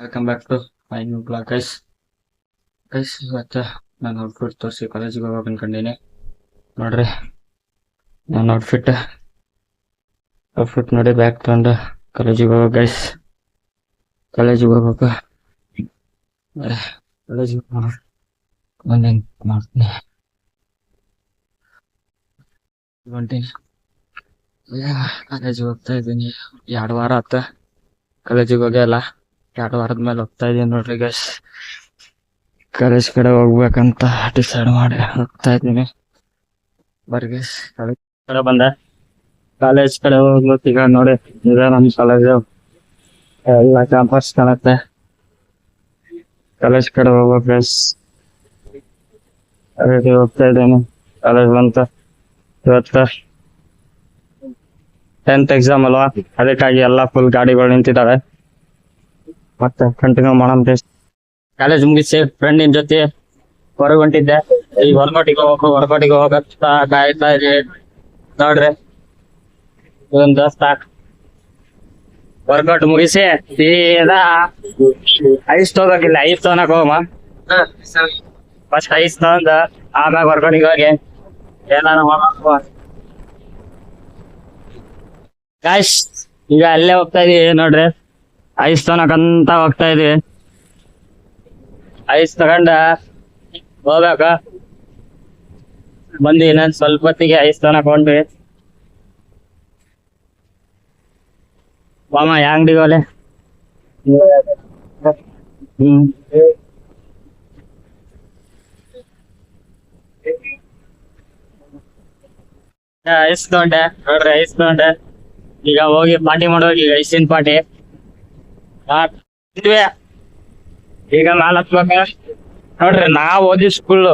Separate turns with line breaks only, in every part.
Welcome back to my new blog guys ಇವತ್ತು ನಾನು outfit ತೋರಿಸಿ ಕಾಲೇಜಿಗೆ ಹೋಗೋಕೆ ಅನ್ಕೊಂಡಿನಿ. ನೋಡ್ರಿ ನನ್ನ ಔಟ್ಫಿಟ್ ನೋಡಿ, ಬ್ಯಾಗ್ ತಗೊಂಡು ಕಾಲೇಜಿಗೆ ಹೋಗೋ ಕಾಲೇಜಿಗೆ ಹೋಗ್ಬೇಕು. ಕಾಲೇಜಿಗೆ ಒಂದೇನು ಮಾಡ್ತೀನಿ ಕಾಲೇಜಿಗೆ ಹೋಗ್ತಾ ಇದ್ದೀನಿ. 2 ವಾರ ಆತ ಕಾಲೇಜಿಗೆ ಹೋಗ್ಯಲ್ಲ. 2 ವಾರದ ಮೇಲೆ ಹೋಗ್ತಾ ಇದೀನಿ ನೋಡ್ರಿ ಗೈಸ್. ಕಾಲೇಜ್ ಕಡೆ ಹೋಗ್ಬೇಕಂತ ಡಿಸೈಡ್ ಮಾಡಿ ಹೋಗ್ತಾ ಇದ್ದೀನಿ. ಬರ್ರಿ ಗೈಸ್, ಕಾಲೇಜ್ ಕಡೆ ಬಂದೆ. ಕಾಲೇಜ್ ಕಡೆ ಹೋಗ್ಬೇಕು ಈಗ. ನೋಡಿ, ಇದೆ ನಮ್ಮ ಕಾಲೇಜು. ಎಲ್ಲ ಕ್ಯಾಂಪಸ್ ಕಾಣುತ್ತೆ. ಕಾಲೇಜ್ ಕಡೆ ಹೋಗ್ಬೇಕು ಗೈಸ್. ಹೋಗ್ತಾ ಇದ್ದೀನಿ. ಕಾಲೇಜ್ ಬಂತ. ಇವತ್ತು 10th ಎಕ್ಸಾಮ್ ಅಲ್ವಾ, ಅದಕ್ಕಾಗಿ ಎಲ್ಲ ಫುಲ್ ಗಾಡಿಗಳು ನಿಂತಿದ್ದಾವೆ. ಮತ್ತೆ ಕಂಟಿನ್ಯೂ ಮಾಡೋಣ. ಕಾಲೇಜ್ ಮುಗಿಸಿ ಫ್ರೆಂಡಿನ ಜೊತೆ ಹೊರಗೆ ಹೊಂಟಿದ್ದೆ. ಈ ಹೊರಕೋಟಿಗೆ ಹೋಗತ್ತ ಕಾಯ್ತಾ ಇದೆ ನೋಡ್ರಿ. ಇದೊಂದು ದೋಸ್ತ ವರ್ಕೌಟ್ ಮುಗಿಸಿ ಸೀದಾ ಐಸ್ ತಗೋಕಿಲ್ಲ, ಐಸ್ ತಗೋನಕ್ ಹೋಗಮ್ಮ. ಫಸ್ಟ್ ಐಸ್ ತಗೊಂಡು ಆಮ್ಯಾಗ ವರ್ಕೌಟಿಗೆ ಹೋಗಿ ಏನಾರ ಗಾಯ್ಸ್. ಈಗ ಅಲ್ಲೇ ಹೋಗ್ತಾ ಇದೀವಿ ನೋಡ್ರಿ, ಐಸ್ ತಗೋನಕಂತ ಹೋಗ್ತಾ ಇದೀವಿ. ಐಸ್ ತಗೊಂಡ ಹೋಗ್ಬೇಕ. ಬಂದಿ ಇನ್ನೊಂದ್ ಸ್ವಲ್ಪ ಹೊತ್ತಿಗೆ ಐಸ್ ತಗೋನಕ್ ಹೊಂಟ್ವಿ. ವಾಮ ಯಾ ಅಂಗಡಿಗೆ ಹೋಲೆ? ಐಸ್ ತಗೊಂಡೆ ನೋಡ್ರಿ, ಐಸ್ ತಗೊಂಡೆ. ಈಗ ಹೋಗಿ ಪಾರ್ಟಿ ಮಾಡೋಗಿ, ಈಗ ಐಸಿನ ಪಾರ್ಟಿ ಈಗ ನಾಲ್ ಹತ್ಬೇಕ ನೋಡ್ರಿ. ನಾವ್ ಓದಿ ಸ್ಕೂಲ್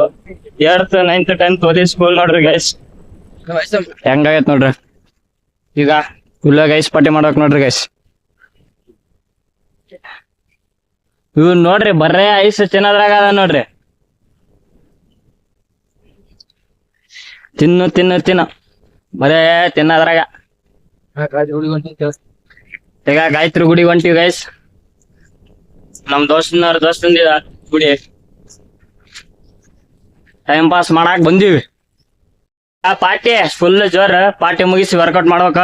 8th 9th 10th ಓದಿ ಸ್ಕೂಲ್ ನೋಡ್ರಿ ಗೈಸ್. ಹೆಂಗಾಗೈತ್ ನೋಡ್ರಿ. ಈಗ ಫುಲ್ ಗೈಸ್ ಪಾರ್ಟಿ ಮಾಡ್ಬೇಕ್ ನೋಡ್ರಿ ಗೈಸ್. ಇವ್ ನೋಡ್ರಿ ಬರ್ರೇ ಐಸ್ ತಿನ್ನೋದ್ರಾಗ ಅದ ನೋಡ್ರಿ. ತಿನ್ನು ಬರೇ ತಿನ್ನೋದ್ರಾಗ. ಈಗ ಗಾಯತ್ರಿ ಗುಡಿ ಹೊಂಟಿವಿ ಗೈಸ್. ನಮ್ ದೋಸ್ತಂದ ಗುಡಿ ಟೈಮ್ ಪಾಸ್ ಮಾಡಾಕ್ ಬಂದೀವಿ. ಪಾರ್ಟಿ ಫುಲ್ ಜೋರ್. ಪಾರ್ಟಿ ಮುಗಿಸಿ ವರ್ಕೌಟ್ ಮಾಡ್ಬೇಕ.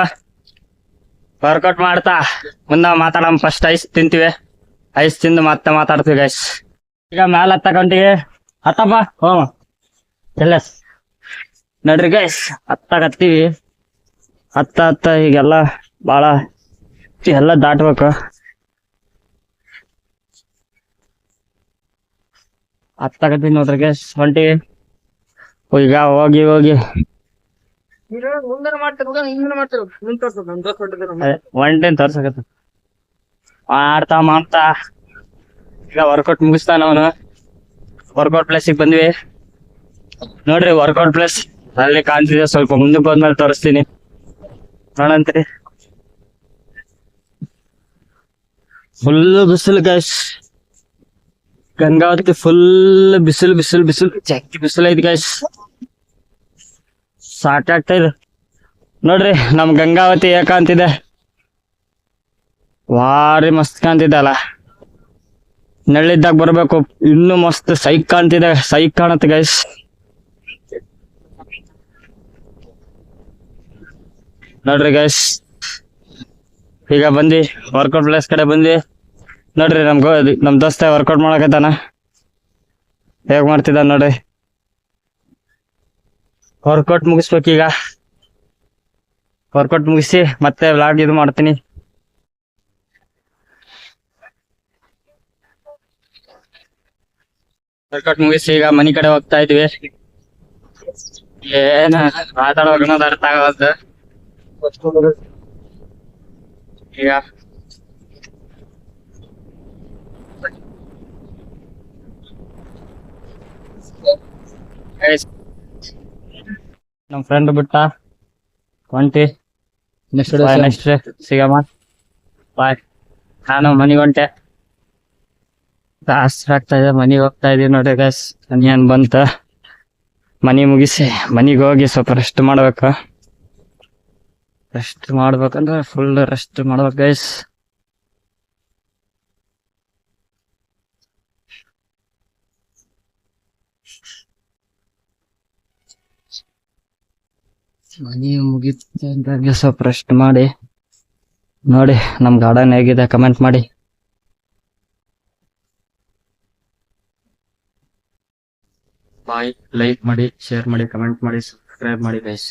ವರ್ಕೌಟ್ ಮಾಡ್ತಾ ಮುಂದ ಮಾತಾಡಮ್. ಫಸ್ಟ್ ಐಸ್ ತಿಂತೀವಿ. ಐಸ್ ತಿಂದು ಮತ್ತೆ ಮಾತಾಡ್ತೀವಿ ಗೈಸ್. ಈಗ ಮ್ಯಾಲ ಹತ್ತಕೊಂಟಿಗೆ ಹತ್ತಪ್ಪ ಹೋಮ ಎಲ್ಲ ನೋಡ್ರಿ ಗೈಸ್. ಹತ್ತಾಗತ್ತೀವಿ. ಹತ್ತ ಈಗೆಲ್ಲ ಬಾಳ ಎಲ್ಲ ದಾಟ್ಬೇಕು. ಹತ್ತಾಗತ್ತೀವಿ ನೋಡ್ರಿ ಗೈಸ್. ಹೊಂಟಿವಿ ಈಗ ಹೋಗಿ ಒಂಟೇನ್ ತೋರ್ಸಕತ್ತ ಮಾಡ್ತಾ ಈಗ ವರ್ಕೌಟ್ ಮುಗಿಸ್ತಾನ ಅವನು. ವರ್ಕೌಟ್ ಪ್ಲೇಸಿಗೆ ಬಂದ್ವಿ ನೋಡ್ರಿ. ವರ್ಕೌಟ್ ಪ್ಲೇಸ್ ಅಲ್ಲಿ ಕಾಣ್ತಿದೆ. ಸ್ವಲ್ಪ ಮುಂದಕ್ಕೆ ಹೋದ್ಮೇಲೆ ತೋರಿಸ್ತೀನಿ ನೋಡಂತ್ರಿ. ಫುಲ್ ಬಿಸಿಲು ಗೈಸ್. ಗಂಗಾವತಿ ಫುಲ್ ಬಿಸಿಲು ಜಗ್ಗಿ ಬಿಸಿಲು ಐತಿ ಗೈಸ್. ಸಾಕಾಗ್ತಾ ಇದೆ ನೋಡ್ರಿ. ನಮ್ ಗಂಗಾವತಿ ಕಾಣ್ತಿದೆ, ಭಾರಿ ಮಸ್ತ್ ಕಾಣ್ತಿದೆ ಅಲ್ಲ. ನೆಳ್ಳಿದ್ದಾಗ ಬರ್ಬೇಕು, ಇನ್ನು ಮಸ್ತ್ ಸೈಕ್ ಕಾಣ್ತಿದೆ. ಸೈಕ್ ಕಾಣುತ್ತೆ ಗೈಸ್. ನೋಡ್ರಿ ಗೈಸ್, ಈಗ ಬಂದಿ ವರ್ಕೌಟ್ ಪ್ಲೇಸ್ ಕಡೆ ಬಂದ್ವಿ ನೋಡ್ರಿ. ನಮ್ ದೋಸ್ತ ವರ್ಕೌಟ್ ಮಾಡಕತ್ತಾನ. ಹೇಗ್ ಮಾಡ್ತಿದ್ದ ನೋಡ್ರಿ. ವರ್ಕೌಟ್ ಮುಗಿಸ್ಬೇಕೀಗ. ವರ್ಕೌಟ್ ಮುಗಿಸಿ ಮತ್ತೆ ವ್ಲಾಗ್ ಇದು ಮಾಡ್ತೀನಿ. ವರ್ಕೌಟ್ ಮುಗಿಸಿ ಈಗ ಮನಿ ಕಡೆ ಹೋಗ್ತಾ ಇದ್ವಿ. ಏನ ಮಾತಾಡೋಕ್ ಅನ್ನೋದು ಅರ್ಥ ಆಗವಲ್ದು ಈಗ. ನಮ್ ಫ್ರೆಂಡ್ ಬಿಟ್ಟ ಹೊಂಟಿ. ನೆಕ್ಸ್ಟ್ ಸಿಗಮ್ಮ ಬಾಯ್. ನಾನು ಮನಿಗೆ ಹೊಂಟೆ. ದಾಸ್ರ ಆಗ್ತಾ ಇದೆ. ಮನಿಗೆ ಹೋಗ್ತಾ ಇದೀವಿ ನೋಡ್ರಿ ಗೈಸ್. ಏನ್ ಬಂತ ಮನಿ ಮುಗಿಸಿ ಮನಿಗೆ ಹೋಗಿ ಸ್ವಲ್ಪ ರೆಸ್ಟ್ ಮಾಡ್ಬೇಕು. ರೆಸ್ಟ್ ಮಾಡ್ಬೇಕಂದ್ರೆ ಫುಲ್ ರೆಸ್ಟ್ ಮಾಡ್ಬೇಕು ಗೈಸ್. ಮನೆ ಮುಗಿದ ಸ್ವಲ್ಪ ರೆಸ್ಟ್ ಮಾಡಿ ನೋಡಿ ನಮ್ ಗಾರ್ಡನ್ ಹೇಗಿದೆ ಕಮೆಂಟ್ ಮಾಡಿ. ಬಾಯ್, ಲೈಕ್ ಮಾಡಿ, ಶೇರ್ ಮಾಡಿ, ಕಮೆಂಟ್ ಮಾಡಿ, ಸಬ್ಸ್ಕ್ರೈಬ್ ಮಾಡಿ ಗೈಸ್.